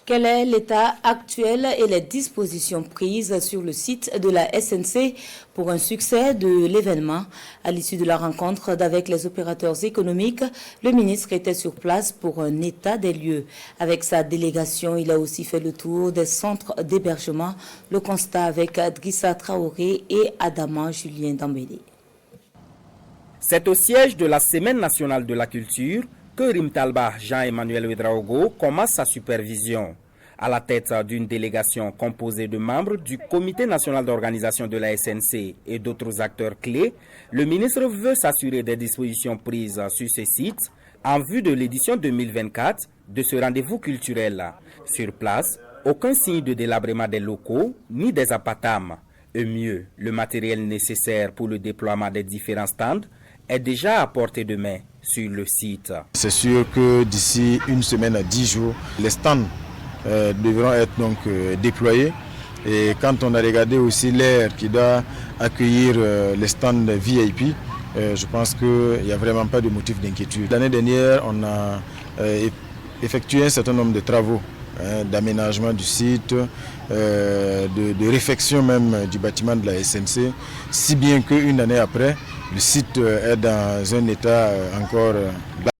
Quel est l'état actuel et les dispositions prises sur le site de la SNC pour un succès de l'événement? À l'issue de la rencontre avec les opérateurs économiques, le ministre était sur place pour un état des lieux. Avec sa délégation, il a aussi fait le tour des centres d'hébergement. Le constat avec Drissa Traoré et Adama Julien Dambélé. C'est au siège de la Semaine nationale de la culture que Rimtalba Jean-Emmanuel Ouedraogo commence sa supervision. À la tête d'une délégation composée de membres du Comité national d'organisation de la SNC et d'autres acteurs clés, le ministre veut s'assurer des dispositions prises sur ce site en vue de l'édition 2024 de ce rendez-vous culturel. Sur place, aucun signe de délabrement des locaux ni des apatames. Et mieux, le matériel nécessaire pour le déploiement des différents stands est déjà à portée de main sur le site. C'est sûr que d'ici une semaine à 10 jours, les stands devront être donc déployés. Et quand on a regardé aussi l'aire qui doit accueillir les stands VIP, je pense qu'il n'y a vraiment pas de motif d'inquiétude. L'année dernière, on a effectué un certain nombre de travaux d'aménagement du site, de réfection même du bâtiment de la SNC, si bien qu'une année après, le site est dans un état encore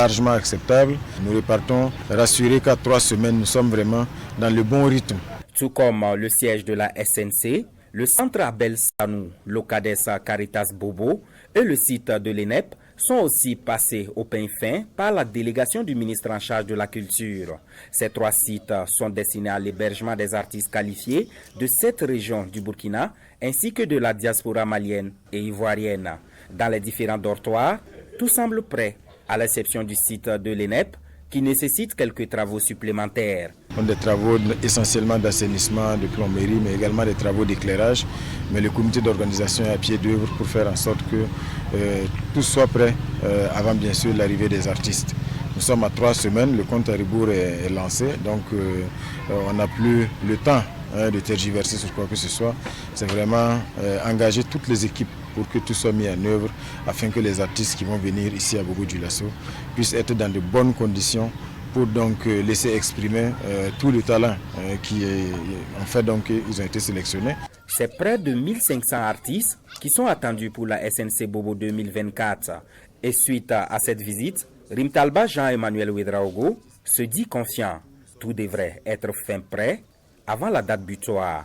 largement acceptable. Nous repartons rassurés qu'à 3 semaines, nous sommes vraiment dans le bon rythme. Tout comme le siège de la SNC, le centre Abel Sanou, l'Ocades Caritas Bobo et le site de l'ENEP sont aussi passés au pain fin par la délégation du ministre en charge de la culture. Ces 3 sites sont destinés à l'hébergement des artistes qualifiés de 7 régions du Burkina ainsi que de la diaspora malienne et ivoirienne. Dans les différents dortoirs, tout semble prêt, à l'exception du site de l'ENEP, qui nécessite quelques travaux supplémentaires. Des travaux essentiellement d'assainissement, de plomberie, mais également des travaux d'éclairage. Mais le comité d'organisation est à pied d'œuvre pour faire en sorte que tout soit prêt avant bien sûr l'arrivée des artistes. Nous sommes à 3 semaines, le compte à rebours est lancé, donc on n'a plus le temps de tergiverser sur quoi que ce soit. C'est vraiment engager toutes les équipes pour que tout soit mis en œuvre afin que les artistes qui vont venir ici à Bobo-Dioulasso puissent être dans de bonnes conditions pour donc laisser exprimer tout le talent qui est en fait donc ils ont été sélectionnés. C'est près de 1500 artistes qui sont attendus pour la SNC Bobo 2024. Et suite à cette visite, Rimtalba Jean-Emmanuel Ouedraogo se dit confiant. Tout devrait être fin prêt avant la date butoir.